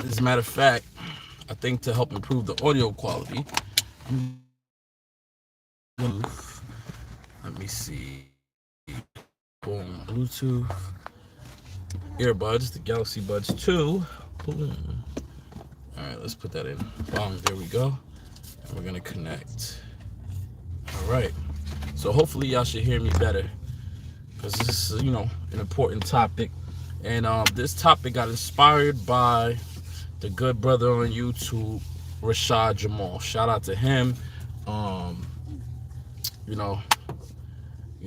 As a matter of fact, I think to help improve the audio quality, let me see. Boom, Bluetooth earbuds, the Galaxy Buds 2. Boom. All right, let's put that in. Boom, there we go. And we're gonna connect. All right. So hopefully y'all should hear me better, because this is, an important topic. And this topic got inspired by the good brother on YouTube, Rashad Jamal. Shout out to him. You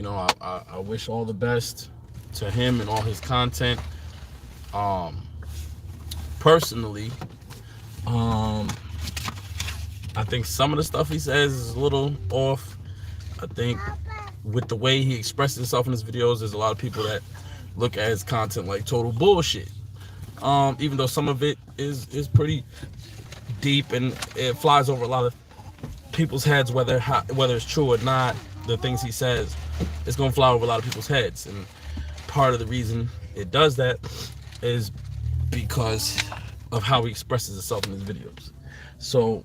know, I wish all the best to him and all his content. Personally, I think some of the stuff he says is a little off. I think with the way he expresses himself in his videos, there's a lot of people that look at his content like total bullshit. Even though some of it is pretty deep and it flies over a lot of people's heads, whether it's true or not. The things he says, it's gonna fly over a lot of people's heads, and part of the reason it does that is because of how he expresses himself in his videos. So,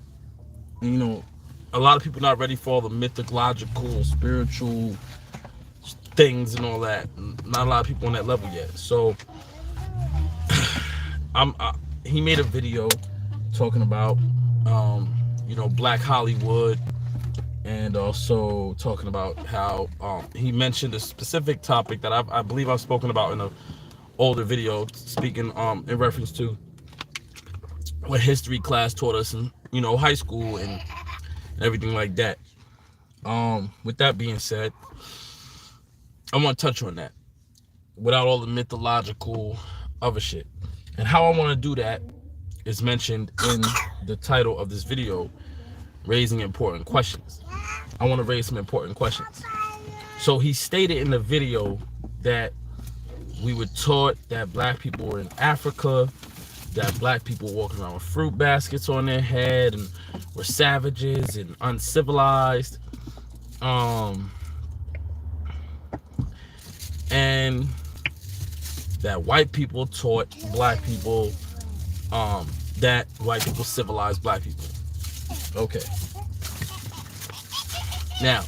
a lot of people not ready for all the mythological, spiritual things and all that. Not a lot of people on that level yet. So, he made a video talking about, Black Hollywood, and also talking about how he mentioned a specific topic that I believe I've spoken about in an older video, speaking in reference to what history class taught us in high school and everything like that. With that being said, I want to touch on that without all the mythological other shit. And how I want to do that is mentioned in the title of this video, Raising Important Questions. I want to raise some important questions. So he stated in the video that we were taught that black people were in Africa, that black people walking around with fruit baskets on their head and were savages and uncivilized. And that white people taught black people that white people civilized black people. Okay. Now,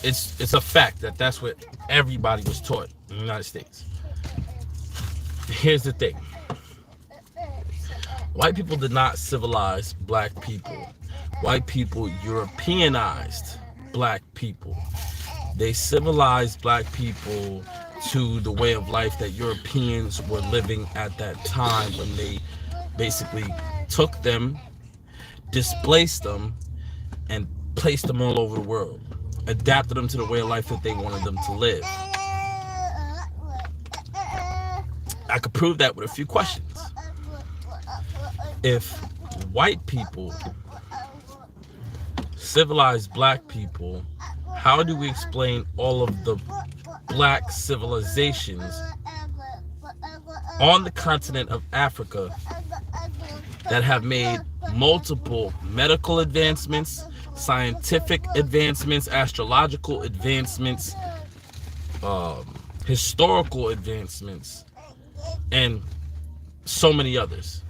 it's a fact that that's what everybody was taught in the United States. Here's the thing. White people did not civilize black people. White people Europeanized black people. They civilized black people to the way of life that Europeans were living at that time, when they basically took them, displaced them, and placed them all over the world, adapted them to the way of life that they wanted them to live. I could prove that with a few questions. If white people civilized black people, how do we explain all of the black civilizations on the continent of Africa that have made multiple medical advancements, scientific advancements, astrological advancements, historical advancements, and so many others?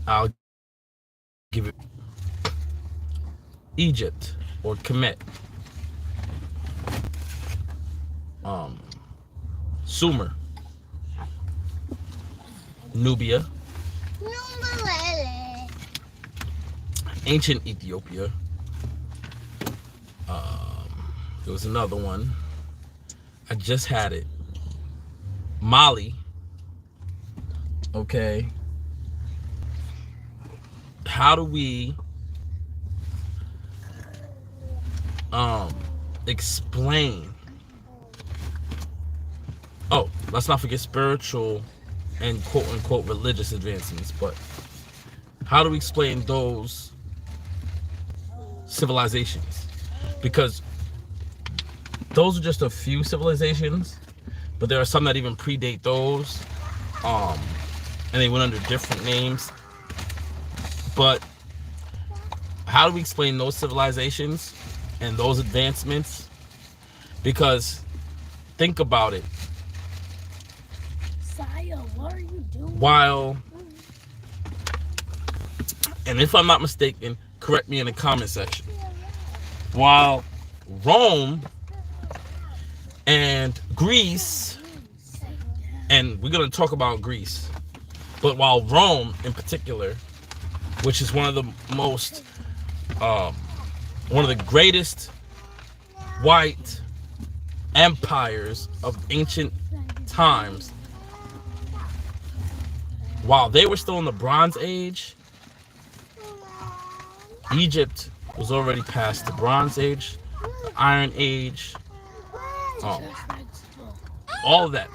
I'll give it Egypt or Kemet, Sumer, Nubia, ancient Ethiopia. There was another one. I just had it. Mali. Okay. How do we explain? Oh, let's not forget spiritual and quote unquote religious advancements, but how do we explain those civilizations? Because those are just a few civilizations, but there are some that even predate those, and they went under different names. But how do we explain those civilizations and those advancements? Because think about it. Josiah, what are you doing? While, and if I'm not mistaken, correct me in the comment section, while Rome and Greece, and we're going to talk about Greece, but while Rome in particular, which is one of the most, one of the greatest white empires of ancient times, while they were still in the Bronze Age, Egypt was already past the Bronze Age, the Iron Age, all of that.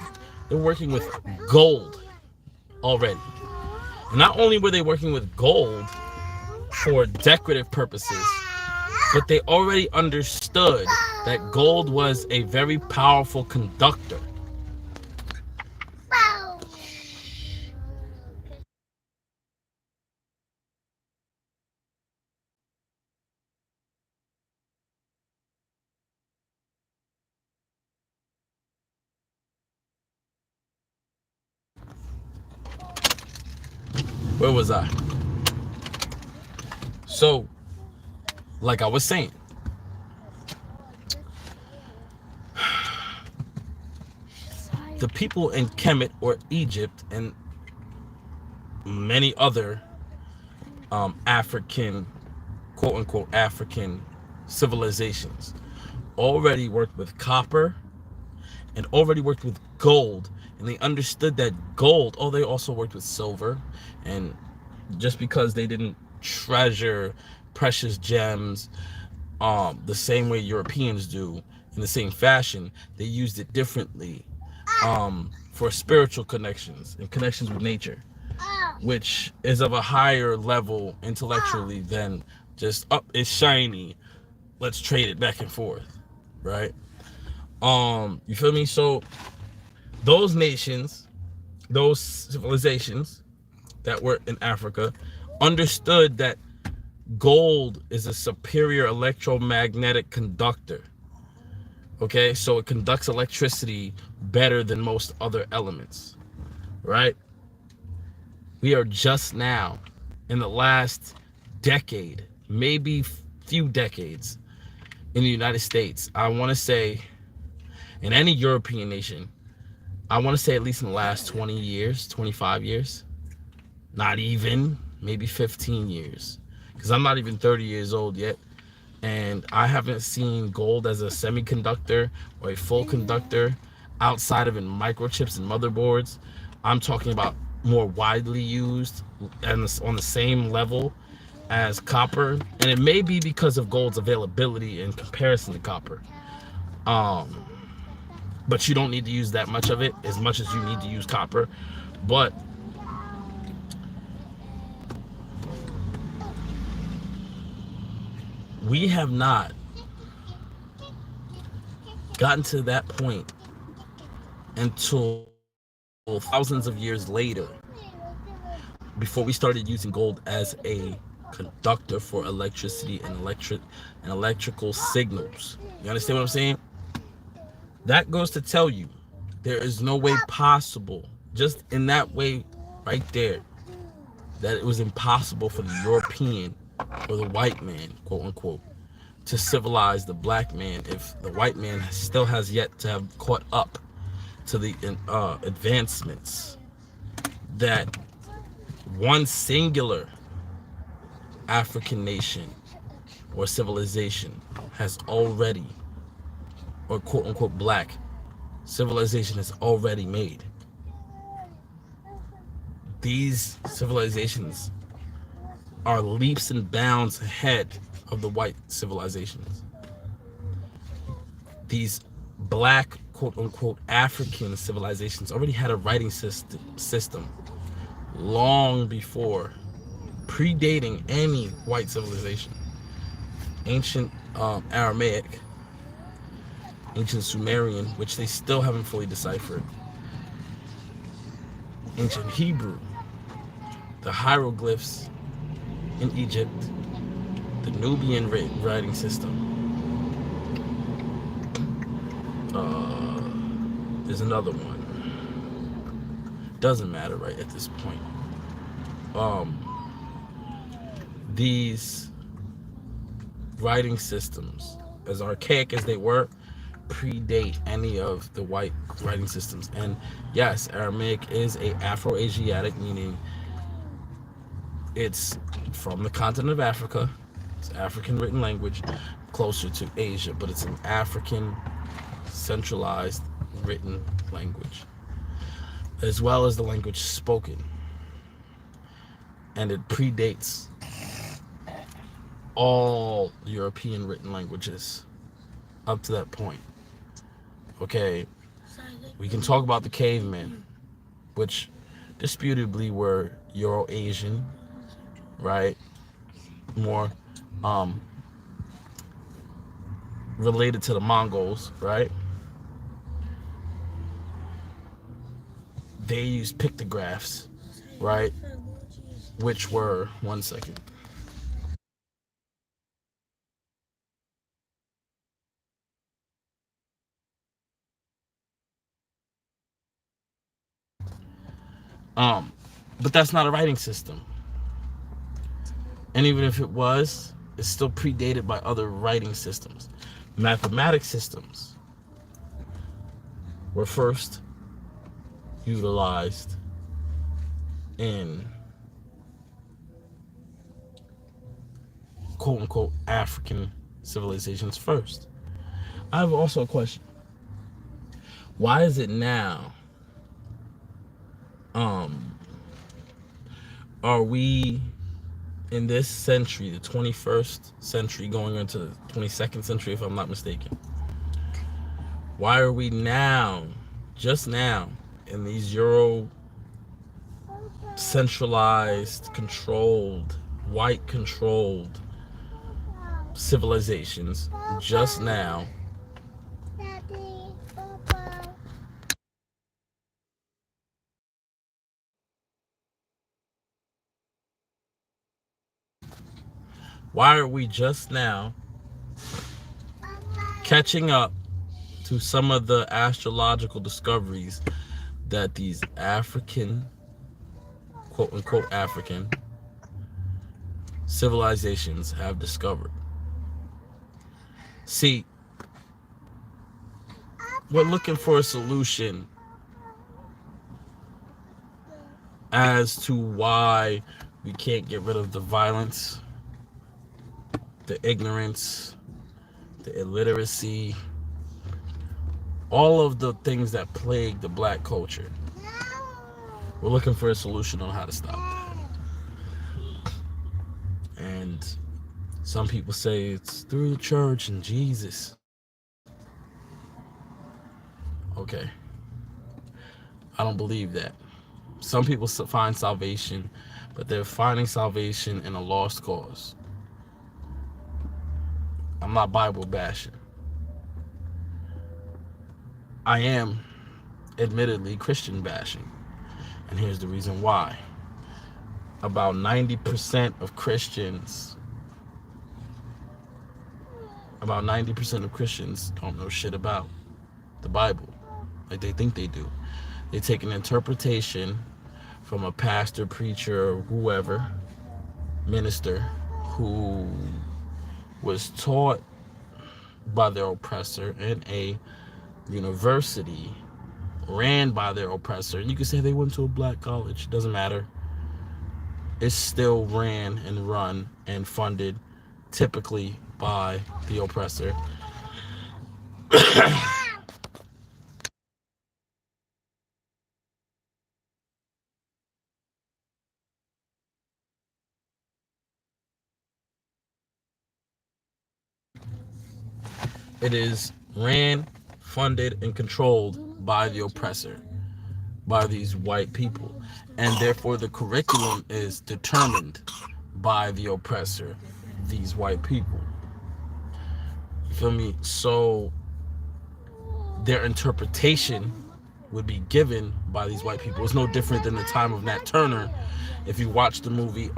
They're working with gold already. And not only were they working with gold for decorative purposes, but they already understood that gold was a very powerful conductor. Where was I? So, like I was saying, the people in Kemet or Egypt and many other African, quote unquote, African civilizations already worked with copper and already worked with gold. And they understood that gold, they also worked with silver. And just because they didn't treasure precious gems the same way Europeans do, in the same fashion, they used it differently for spiritual connections and connections with nature, which is of a higher level intellectually than just, it's shiny, let's trade it back and forth, right? You feel me? So those nations, those civilizations that were in Africa understood that gold is a superior electromagnetic conductor. Okay, so it conducts electricity better than most other elements, right? We are just now in the last decade, maybe few decades in the United States. I want to say in any European nation, I want to say at least in the last 20 years, 25 years, not even, maybe 15 years, because I'm not even 30 years old yet. And I haven't seen gold as a semiconductor or a full conductor outside of in microchips and motherboards. I'm talking about more widely used and on the same level as copper. And it may be because of gold's availability in comparison to copper. But you don't need to use that much of it as much as you need to use copper. But we have not gotten to that point until thousands of years later, before we started using gold as a conductor for electricity and electrical signals. You understand what I'm saying? That goes to tell you there is no way possible, just in that way right there, that it was impossible for the European or the white man, quote unquote, to civilize the black man if the white man still has yet to have caught up to the advancements that one singular African nation or civilization has already, or quote unquote black civilization has already made. These civilizations are leaps and bounds ahead of the white civilizations. These black, quote unquote, African civilizations already had a writing system long before, predating any white civilization. Ancient Aramaic, ancient Sumerian, which they still haven't fully deciphered, ancient Hebrew, the hieroglyphs in Egypt, the Nubian writing system. There's another one. Doesn't matter right at this point. Um, these writing systems, as archaic as they were, predate any of the white writing systems. And yes, Aramaic is a Afro-Asiatic, meaning it's from the continent of Africa. It's African written language, closer to Asia, but it's an African centralized written language, as well as the language spoken. And it predates all European written languages up to that point. Okay, we can talk about the cavemen, which disputably were Euro-Asian, right? More um, related to the Mongols, right? They used pictographs, right? Which were, one second. Um, but that's not a writing system. And even if it was, it's still predated by other writing systems. Mathematic systems were first utilized in quote unquote African civilizations first. I have also a question. Why is it now um are we in this century, the 21st century going into the 22nd century if I'm not mistaken? Why are we now, just now, in these Euro centralized, controlled, white controlled civilizations, just now why are we just now catching up to some of the astrological discoveries that these African, quote unquote African civilizations have discovered? See, we're looking for a solution as to why we can't get rid of the violence, the ignorance, the illiteracy, all of the things that plague the black culture. We're looking for a solution on how to stop that. And some people say it's through the church and Jesus. Okay. I don't believe that. Some people find salvation, but they're finding salvation in a lost cause. I'm not Bible bashing. I am, admittedly, Christian bashing. And here's the reason why. About 90% of Christians don't know shit about the Bible like they think they do. They take an interpretation from a pastor, preacher, whoever, minister, who was taught by their oppressor in a university ran by their oppressor. And you can say they went to a black college. Doesn't matter. It's still ran and run and funded typically by the oppressor. It is ran, funded, and controlled by the oppressor, by these white people. And therefore the curriculum is determined by the oppressor, these white people. You feel me? So their interpretation would be given by these white people. It's no different than the time of Nat Turner. If you watch the movie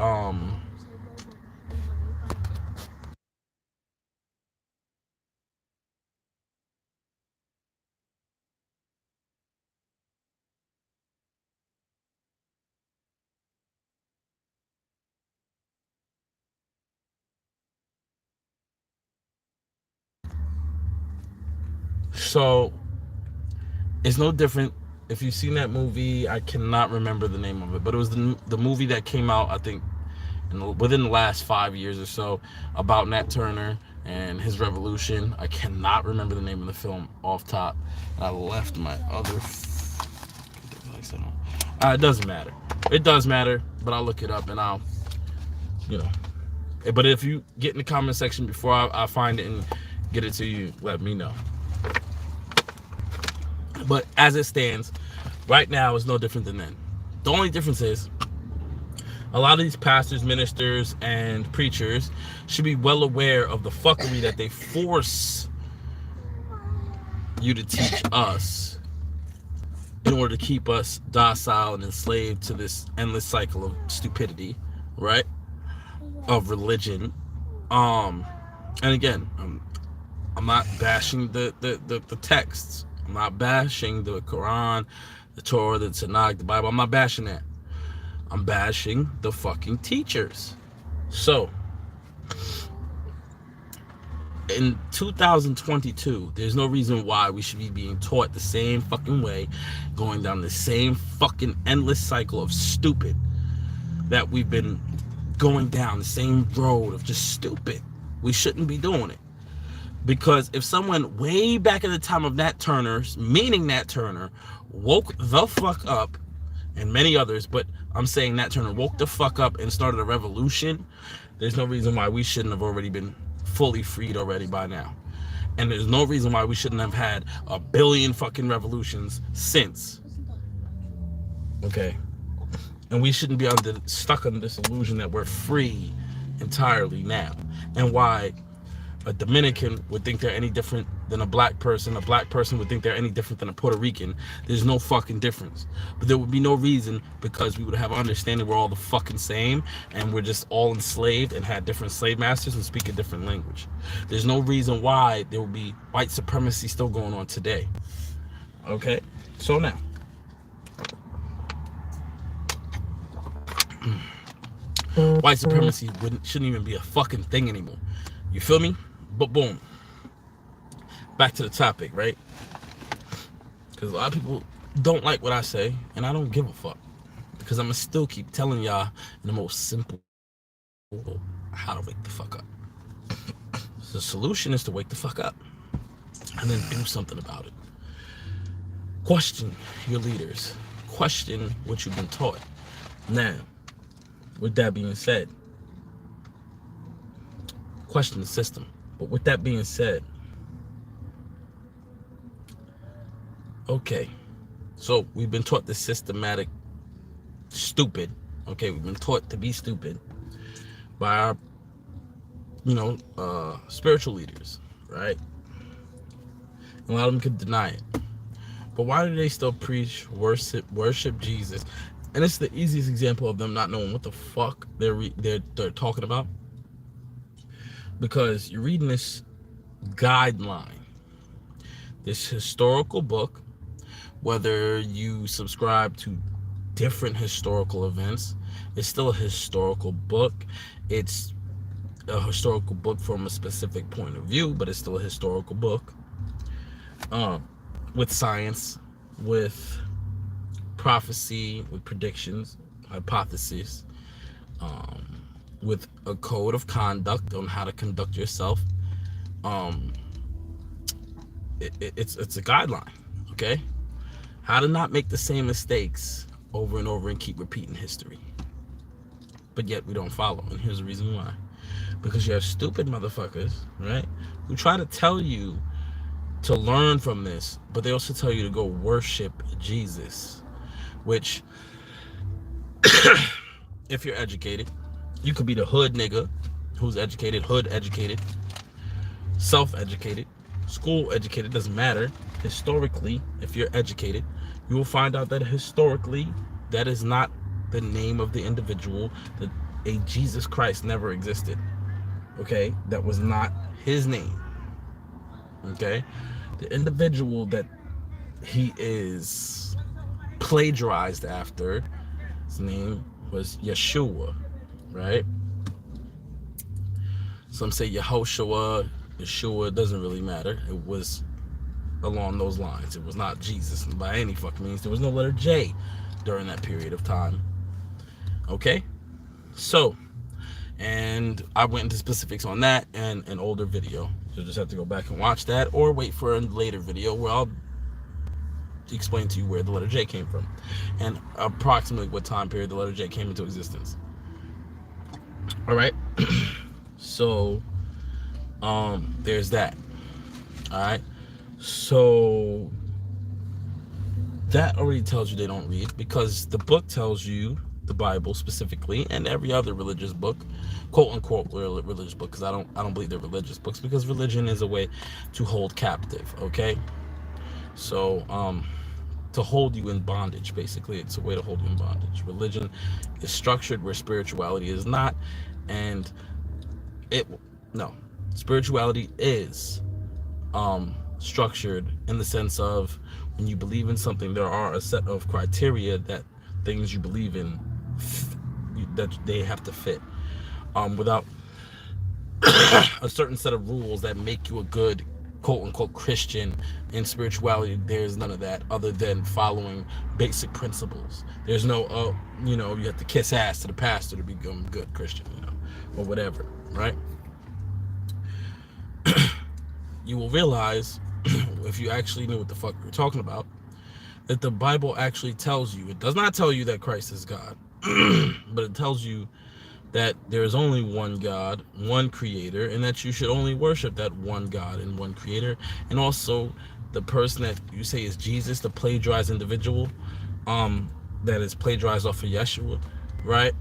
So it's no different. If you've seen that movie, I cannot remember the name of it, but it was the movie that came out, I think, within the last 5 years or so, about Nat Turner and his revolution. I cannot remember the name of the film off top. I left my other. It doesn't matter. It does matter, but I'll look it up and I'll, you know. But if you get in the comment section before I find it and get it to you, let me know. But as it stands, right now is no different than then. The only difference is a lot of these pastors, ministers, and preachers should be well aware of the fuckery that they force you to teach us in order to keep us docile and enslaved to this endless cycle of stupidity, right? Of religion. And again, I'm not bashing the texts. I'm not bashing the Quran, the Torah, the Tanakh, the Bible. I'm not bashing that. I'm bashing the fucking teachers. So, in 2022, there's no reason why we should be being taught the same fucking way, going down the same fucking endless cycle of stupid that we've been going down, the same road of just stupid. We shouldn't be doing it. Because if someone way back in the time of Nat Turner's, meaning Nat Turner, woke the fuck up, and many others, but I'm saying Nat Turner woke the fuck up and started a revolution, there's no reason why we shouldn't have already been fully freed already by now. And there's no reason why we shouldn't have had a billion fucking revolutions since. Okay? And we shouldn't be stuck on this illusion that we're free entirely now. And why a Dominican would think they're any different than a black person would think they're any different than a Puerto Rican. There's no fucking difference. But there would be no reason, because we would have an understanding we're all the fucking same and we're just all enslaved and had different slave masters and speak a different language. There's no reason why there would be white supremacy still going on today. Okay? So now, white supremacy shouldn't even be a fucking thing anymore. You feel me? But boom, back to the topic, right? Because a lot of people don't like what I say, and I don't give a fuck, because I'm gonna still keep telling y'all in the most simple how to wake the fuck up. The solution is to wake the fuck up and then do something about it. Question your leaders. Question what you've been taught. Now, with that being said, question the system. But with that being said, okay, so we've been taught the systematic stupid. Okay, we've been taught to be stupid by our, spiritual leaders, right? And a lot of them could deny it. But why do they still preach worship Jesus? And it's the easiest example of them not knowing what the fuck they're talking about. Because you're reading this guideline, this historical book, whether you subscribe to different historical events, it's still a historical book. It's a historical book from a specific point of view, but it's still a historical book. With science, with prophecy, with predictions, hypotheses, with a code of conduct on how to conduct yourself. It's a guideline, okay? How to not make the same mistakes over and over and keep repeating history. But yet we don't follow, and here's the reason why. Because you have stupid motherfuckers, right, who try to tell you to learn from this, but they also tell you to go worship Jesus, which, if you're educated, you could be the hood nigga who's educated, hood educated, self-educated, school educated, doesn't matter. Historically, if you're educated, you will find out that historically, that is not the name of the individual, that a Jesus Christ never existed. Okay? That was not his name. Okay? The individual that he is plagiarized after, his name was Yeshua, right? Some say Yehoshua, Yeshua, doesn't really matter. It was along those lines. It was not Jesus by any fucking means. There was no letter J during that period of time. Okay? So, and I went into specifics on that and an older video. You'll just have to go back and watch that, or wait for a later video where I'll explain to you where the letter J came from and approximately what time period the letter J came into existence. All right. So there's that. All right. So that already tells you they don't read, because the book tells you, the Bible specifically, and every other religious book, quote unquote religious book, because I don't believe they're religious books, because religion is a way to hold captive. Okay. So to hold you in bondage, basically. It's a way to hold you in bondage. Religion is structured where spirituality is not, and spirituality is structured in the sense of, when you believe in something, there are a set of criteria that things you believe in that they have to fit, without a certain set of rules that make you a good quote unquote Christian. In spirituality, there's none of that, other than following basic principles. There's no you have to kiss ass to the pastor to become a good Christian, or whatever, right? You will realize, if you actually knew what the fuck you're talking about, that the Bible actually tells you, it does not tell you that Christ is God, but it tells you that there is only one God, one creator, and that you should only worship that one God and one creator. And also, the person that you say is Jesus, the plagiarized individual, that is plagiarized off of Yeshua, right?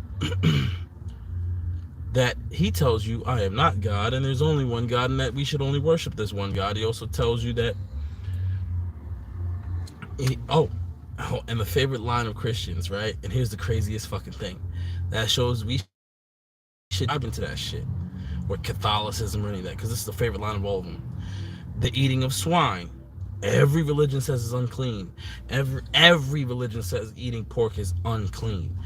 That he tells you, I am not God, and there's only one God, and that we should only worship this one God. He also tells you that and the favorite line of Christians, right? And here's the craziest fucking thing. That shows we should dive into that shit, or Catholicism or any of that, because this is the favorite line of all of them. The eating of swine. Every religion says it's unclean. Every religion says eating pork is unclean.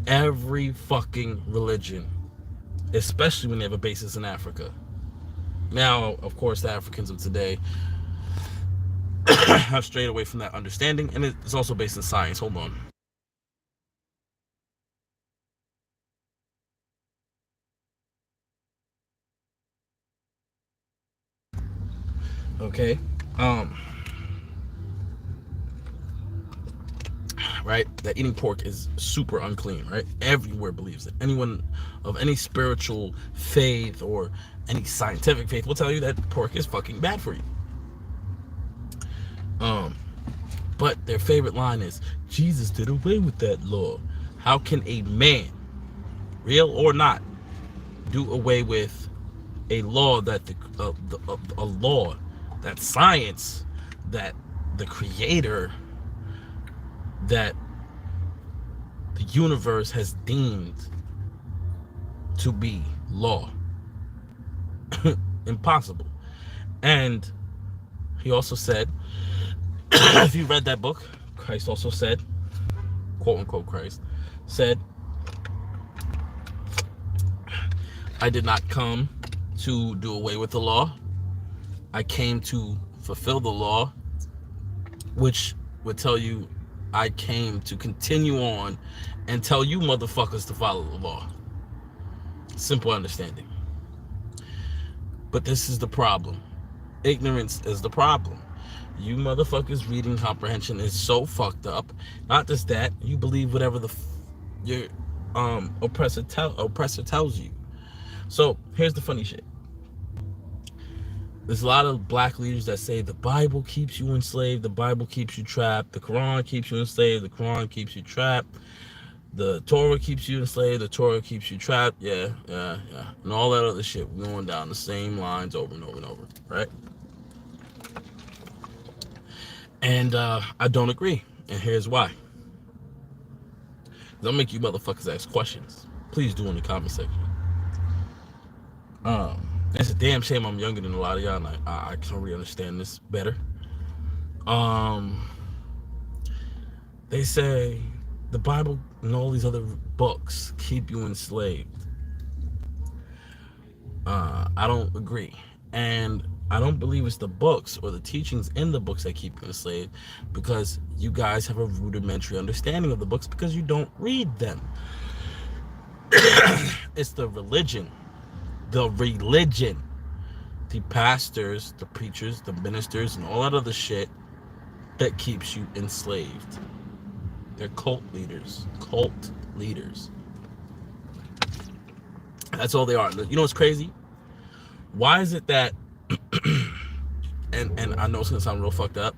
Every fucking religion, especially when they have a basis in Africa. Now, of course, the Africans of today have strayed away from that understanding, and it's also based in science. Hold on. Okay. Right? That eating pork is super unclean, right? Everywhere believes it. Anyone of any spiritual faith or any scientific faith will tell you that pork is fucking bad for you. But their favorite line is, Jesus did away with that law. How can a man, real or not, do away with a law that a law that science, that the creator, that the universe has deemed to be law? Impossible. And he also said, if you read that book, Christ also said, quote unquote Christ said, I did not come to do away with the law. I came to fulfill the law, which would tell you I came to continue on and tell you motherfuckers to follow the law. Simple understanding. But this is the problem. Ignorance is the problem. You motherfuckers' reading comprehension is so fucked up. Not just that, you believe whatever your oppressor tells you. So here's the funny shit. There's a lot of black leaders that say the Bible keeps you enslaved, the Bible keeps you trapped, the Quran keeps you enslaved, the Quran keeps you trapped, the Torah keeps you enslaved, the Torah keeps you trapped, yeah, and all that other shit. We're going down the same lines over and over and over, right? And I don't agree, and here's why. I'll make you motherfuckers ask questions. Please do in the comment section. It's a damn shame I'm younger than a lot of y'all, and I can't really understand this better. They say the Bible and all these other books keep you enslaved. I don't agree. And I don't believe it's the books or the teachings in the books that keep you enslaved, because you guys have a rudimentary understanding of the books because you don't read them. It's the religion, the pastors, the preachers, the ministers, and all that other shit that keeps you enslaved. They're cult leaders. That's all they are. You know what's crazy? Why is it that, and I know it's gonna sound real fucked up,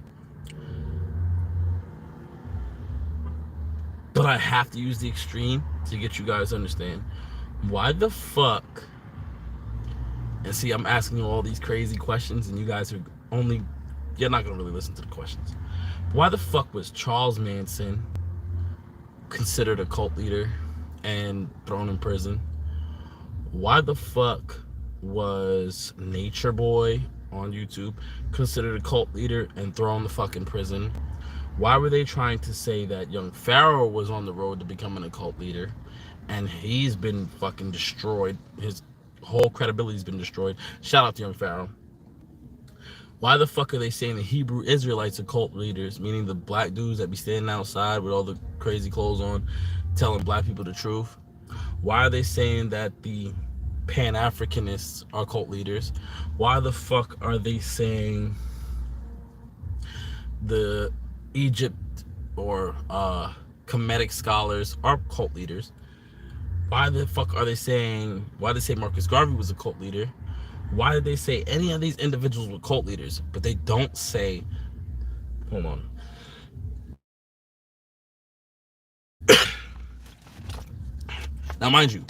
but I have to use the extreme to get you guys to understand. Why the fuck? And see, I'm asking you all these crazy questions, and you guys are you're not gonna really listen to the questions. Why the fuck was Charles Manson considered a cult leader and thrown in prison? Why the fuck was Nature Boy on YouTube considered a cult leader and thrown the fucking prison? Why were they trying to say that young Pharaoh was on the road to becoming a cult leader and he's been fucking destroyed? His whole credibility's been destroyed. Shout out to young Pharaoh. Why the fuck are they saying the Hebrew Israelites are cult leaders, meaning the black dudes that be standing outside with all the crazy clothes on telling black people the truth? Why are they saying that the Pan-Africanists are cult leaders? Why the fuck are they saying the Egypt or Kemetic scholars are cult leaders? Why the fuck are they saying, why they say Marcus Garvey was a cult leader? Why did they say any of these individuals were cult leaders, but they don't say, hold on. Now, mind you,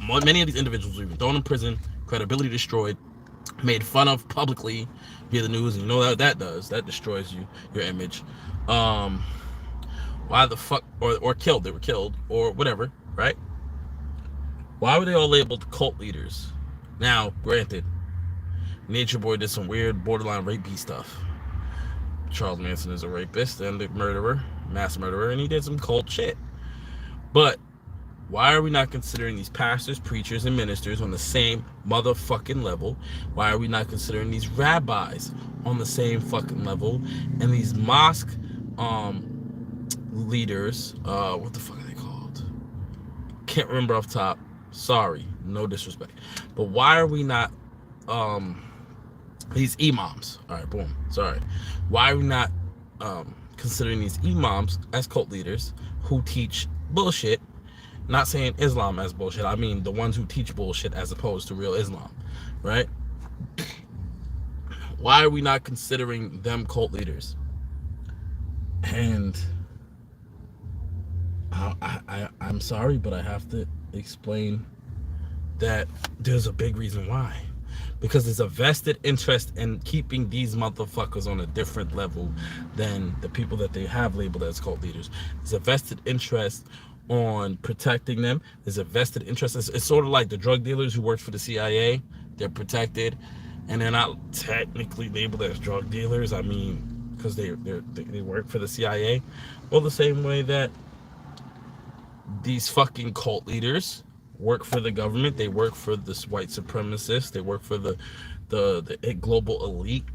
many of these individuals were even thrown in prison, credibility destroyed, made fun of publicly via the news, and you know what that does? That destroys your image. Why the fuck, or killed, they were killed, or whatever, right? Why were they all labeled cult leaders? Now, granted, Nature Boy did some weird borderline rapey stuff. Charles Manson is a rapist and a murderer, mass murderer, and he did some cult shit. But why are we not considering these pastors, preachers, and ministers on the same motherfucking level? Why are we not considering these rabbis on the same fucking level? And these mosque leaders, what the fuck are they called? Can't remember off top. Sorry, no disrespect. But why are we not these imams? All right, boom. Sorry. Why are we not considering these imams as cult leaders who teach bullshit? Not saying Islam as bullshit. I mean the ones who teach bullshit as opposed to real Islam, right? Why are we not considering them cult leaders? And I'm sorry, but I have to explain that there's a big reason why. Because there's a vested interest in keeping these motherfuckers on a different level than the people that they have labeled as cult leaders. There's a vested interest on protecting them. There's a vested interest. It's sort of like the drug dealers who work for the CIA. They're protected, and they're not technically labeled as drug dealers. I mean, because they work for the CIA. Well, the same way that these fucking cult leaders work for the government, they work for this white supremacists, they work for the global elite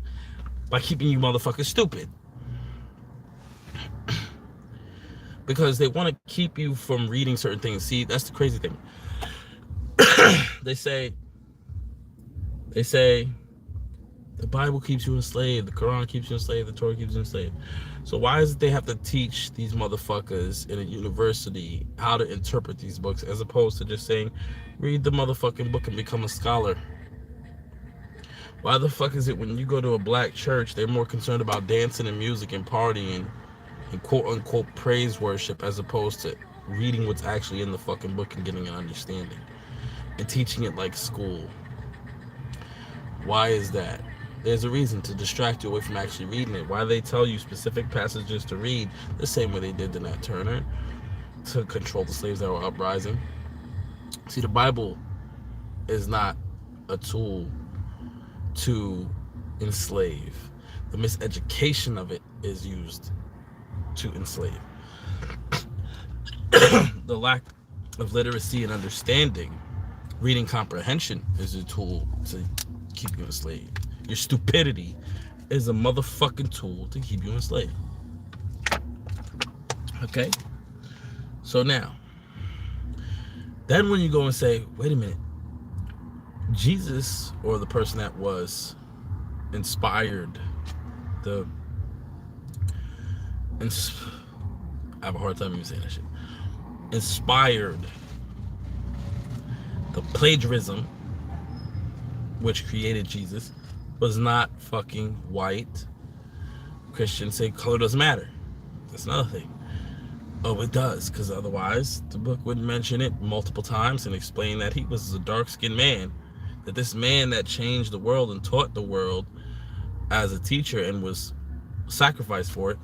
by keeping you motherfuckers stupid. Because they want to keep you from reading certain things. See, that's the crazy thing. They say the Bible keeps you enslaved, the Quran keeps you enslaved, the Torah keeps you enslaved. So why is it they have to teach these motherfuckers in a university how to interpret these books as opposed to just saying, read the motherfucking book and become a scholar? Why the fuck is it when you go to a black church, they're more concerned about dancing and music and partying and quote unquote praise worship as opposed to reading what's actually in the fucking book and getting an understanding and teaching it like school? Why is that? There's a reason to distract you away from actually reading it. Why they tell you specific passages to read the same way they did to Nat Turner to control the slaves that were uprising. See, the Bible is not a tool to enslave. The miseducation of it is used to enslave. The lack of literacy and understanding, reading comprehension, is a tool to keep you enslaved. Your stupidity is a motherfucking tool to keep you enslaved. Okay? So now, then when you go and say, wait a minute, Jesus, or the person that was inspired, I have a hard time even saying that shit, inspired the plagiarism which created Jesus, was not fucking white. Christians say color doesn't matter. That's another thing. Oh, it does, because otherwise the book would mention it multiple times and explain that he was a dark-skinned man, that this man that changed the world and taught the world as a teacher and was sacrificed for it,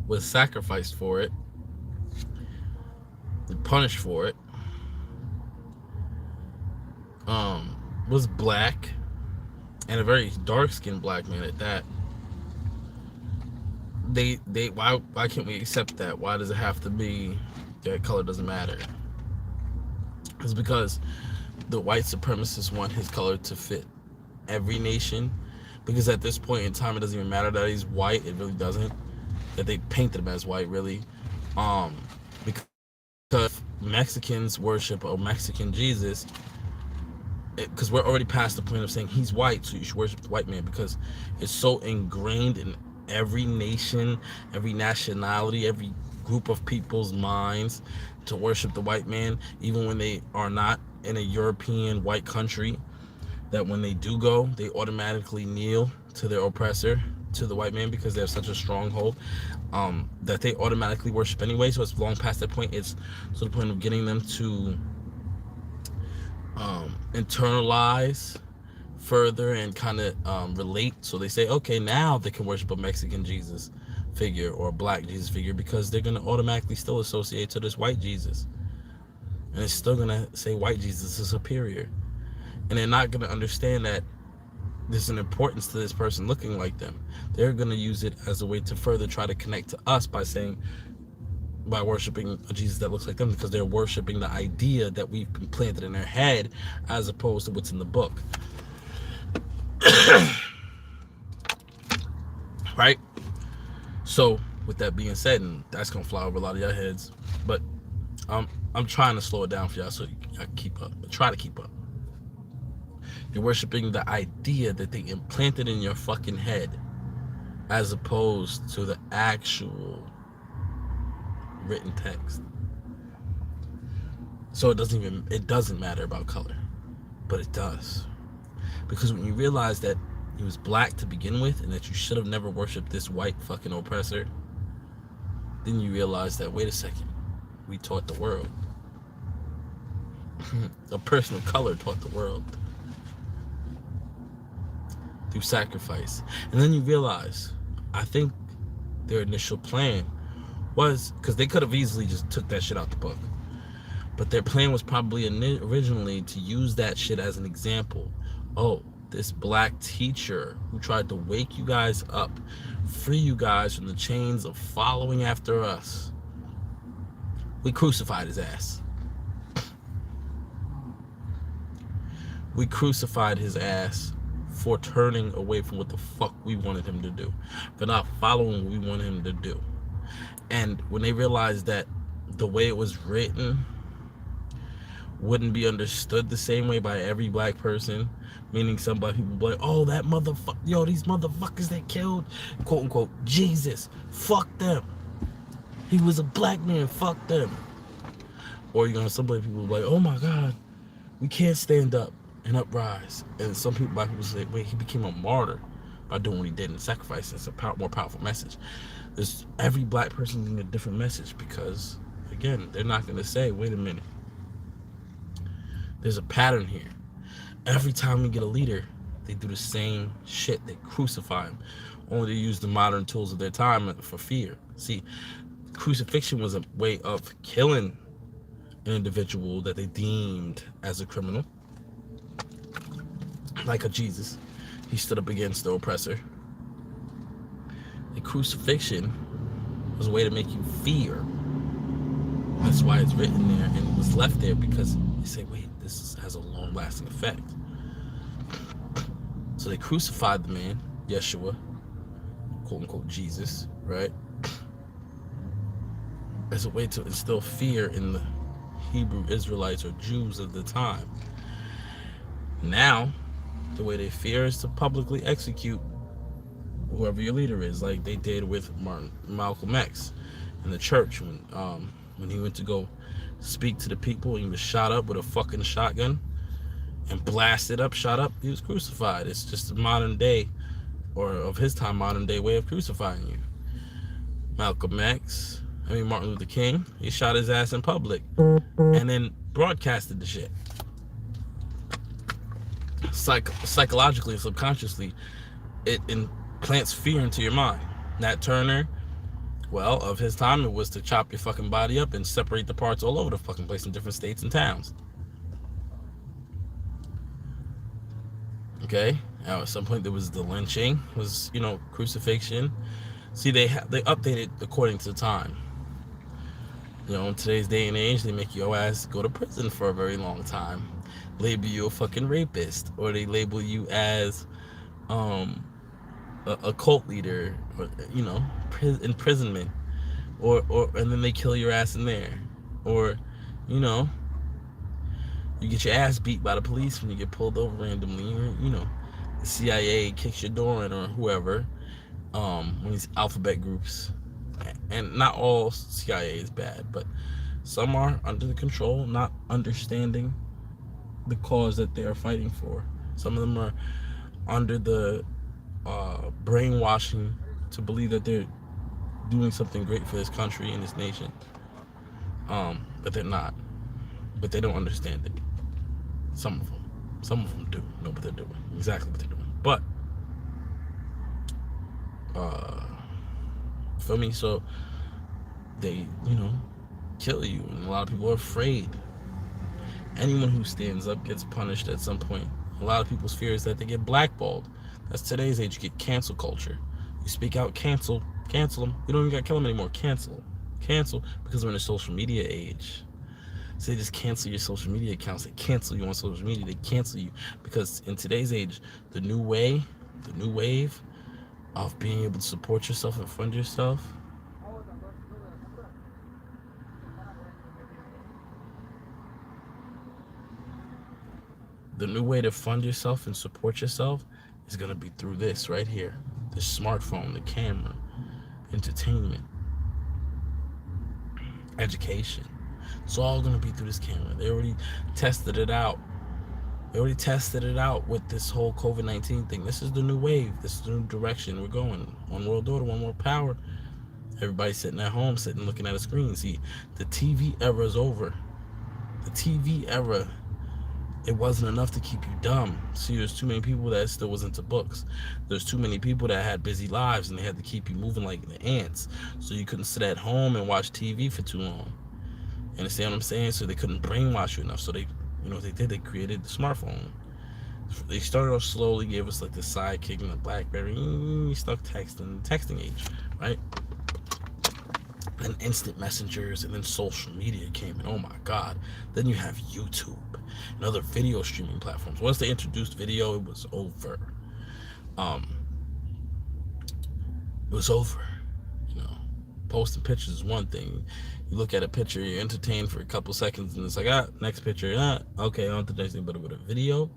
was sacrificed for it, punished for it, was black, and a very dark-skinned black man at that. Why can't we accept that? Why does it have to be that color doesn't matter? It's because the white supremacists want his color to fit every nation, because at this point in time it doesn't even matter that he's white. It really doesn't, that they painted him as white, really, because Mexicans worship a Mexican Jesus, because we're already past the point of saying he's white, so you should worship the white man, because it's so ingrained in every nation, every nationality, every group of people's minds to worship the white man, even when they are not in a European white country, that when they do go, they automatically kneel to their oppressor, to the white man, because they have such a stronghold that they automatically worship anyway. So it's long past that point. It's to the point of getting them to internalize further and kind of relate. So they say, okay, now they can worship a Mexican Jesus figure or a black Jesus figure, because they're going to automatically still associate to this white Jesus, and it's still going to say white Jesus is superior, and they're not going to understand that there's an importance to this person looking like them. They're going to use it as a way to further try to connect to us by worshiping a Jesus that looks like them, because they're worshiping the idea that we've been planted in their head as opposed to what's in the book. Right? So with that being said, and that's gonna fly over a lot of your heads, but I'm trying to slow it down for y'all so y'all can keep up. Try to keep up. You're worshiping the idea that they implanted in your fucking head, as opposed to the actual written text. So it doesn't matter about color, but it does, because when you realize that he was black to begin with, and that you should have never worshipped this white fucking oppressor, then you realize that, wait a second, we taught the world. A person of color taught the world through sacrifice. And then you realize, I think their initial plan was, because they could have easily just took that shit out the book, but their plan was probably originally to use that shit as an example. Oh, this black teacher who tried to wake you guys up, free you guys from the chains of following after us, we crucified his ass. We crucified his ass for turning away from what the fuck we wanted him to do, for not following what we wanted him to do. And when they realized that the way it was written wouldn't be understood the same way by every black person, meaning somebody who would be like, oh, that motherfucker, yo, these motherfuckers that killed, quote unquote, Jesus, fuck them. He was a black man, fuck them. Or you're gonna have somebody people like, oh my God, we can't stand up and uprise. And some people, black people say, wait, he became a martyr by doing what he did and sacrifice. It's a more powerful message. There's every black person getting a different message, because again, they're not gonna say, wait a minute, there's a pattern here. Every time we get a leader, they do the same shit. They crucify him. Only they use the modern tools of their time for fear. See, crucifixion was a way of killing an individual that they deemed as a criminal, like a Jesus. He stood up against the oppressor. The crucifixion was a way to make you fear That's why it's written there and it was left there, because they say, wait, this has a long-lasting effect. So they crucified the man, Yeshua, quote-unquote Jesus, right? As a way to instill fear in the Hebrew Israelites or Jews of the time. Now, the way they fear is to publicly execute whoever your leader is, like they did with Malcolm X in the church when he went to go speak to the people. He was shot up with a fucking shotgun and blasted up, shot up. He was crucified. It's just a modern day, or of his time, modern day way of crucifying you. Martin Luther King, he shot his ass in public and then broadcasted the shit. Psychologically, subconsciously, it implants fear into your mind. Nat Turner, well, of his time, it was to chop your fucking body up and separate the parts all over the fucking place in different states and towns. Okay? Now, at some point, there was the lynching, was, crucifixion. See, they updated according to the time. In today's day and age, they make your ass go to prison for a very long time. Label you a fucking rapist, or they label you as a cult leader, or imprisonment, or and then they kill your ass in there, or you get your ass beat by the police when you get pulled over randomly, or the CIA kicks your door in, or whoever. One of these alphabet groups, and not all CIA is bad, but some are under the control, not understanding the cause that they are fighting for. Some of them are under the brainwashing to believe that they're doing something great for this country and this nation, but they're not. But they don't understand it. Some of them do know what they're doing, exactly what they're doing. But feel me? So they kill you, and a lot of people are afraid. Anyone who stands up gets punished at some point. A lot of people's fear is that they get blackballed. That's today's age. You get cancel culture. You speak out, cancel them. You don't even gotta kill them anymore. Cancel, because we're in a social media age. So they just cancel your social media accounts. They cancel you on social media. They cancel you because in today's age, the new wave of being able to support yourself and fund yourself, the new way to fund yourself and support yourself is going to be through this right here. The smartphone, the camera, entertainment, education. It's all going to be through this camera. They already tested it out. With this whole COVID-19 thing. This is the new wave. This is the new direction we're going. One world order, one more power. Everybody sitting at home, looking at a screen. See, the TV era is over. The TV era, it wasn't enough to keep you dumb. See, there's too many people that still was into books. There's too many people that had busy lives and they had to keep you moving like the ants. So you couldn't sit at home and watch TV for too long. You understand what I'm saying? So they couldn't brainwash you enough. So they, what they did, they created the smartphone. They started off slowly, gave us like the sidekick and the BlackBerry, stuck texting age, right? Then instant messengers, and then social media came, and oh my god, then you have YouTube and other video streaming platforms. Once they introduced video, it was over. Posting pictures is one thing. You look at a picture, you're entertained for a couple seconds, and it's like, next picture, okay, on to the next thing. But with a video,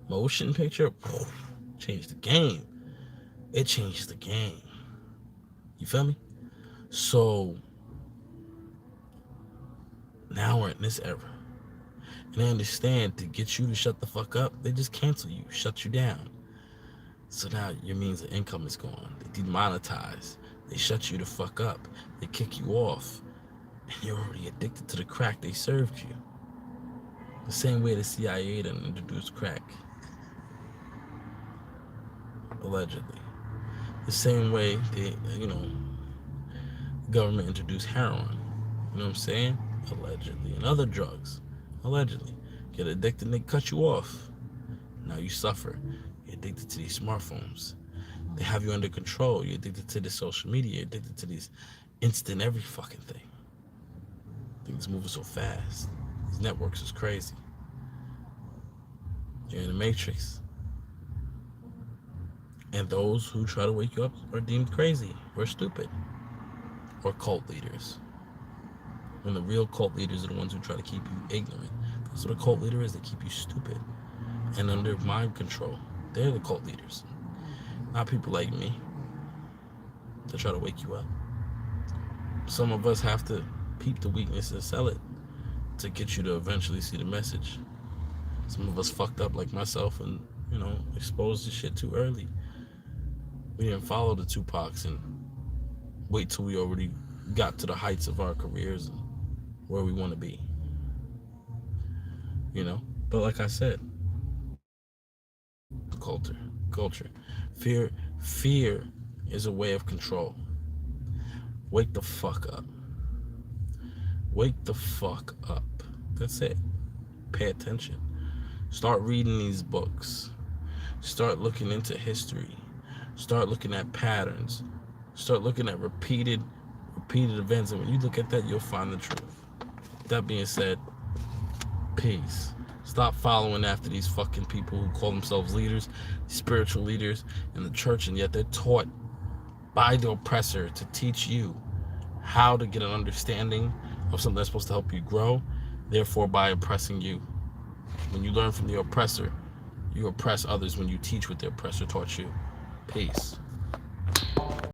motion picture, changed the game. It changed the game. You feel me? So now we're in this era. And they understand, to get you to shut the fuck up, they just cancel you, shut you down. So now your means of income is gone. They demonetize. They shut you the fuck up. They kick you off. And you're already addicted to the crack they served you. The same way the CIA done introduced crack. Allegedly. The same way the government introduced heroin. You know what I'm saying? Allegedly. And other drugs. Allegedly. Get addicted and they cut you off. Now you suffer. You're addicted to these smartphones. They have you under control. You're addicted to the social media. You're addicted to these instant every fucking thing. Things moving so fast. These networks is crazy. You're in the matrix. And those who try to wake you up are deemed crazy or stupid or cult leaders. When the real cult leaders are the ones who try to keep you ignorant. That's what a cult leader is. They keep you stupid and under mind control. They're the cult leaders, not people like me that try to wake you up. Some of us have to peep the weakness and sell it to get you to eventually see the message. Some of us fucked up like myself and, exposed the shit too early. We didn't follow the Tupacs and wait till we already got to the heights of our careers and where we want to be. But like I said, the culture. Fear is a way of control. Wake the fuck up. Wake the fuck up. That's it. Pay attention. Start reading these books. Start looking into history. Start looking at patterns. Start looking at repeated events. And when you look at that, you'll find the truth. That being said, peace. Stop following after these fucking people who call themselves leaders, spiritual leaders in the church, and yet they're taught by the oppressor to teach you how to get an understanding of something that's supposed to help you grow, therefore by oppressing you. When you learn from the oppressor, you oppress others when you teach what the oppressor taught you. Peace.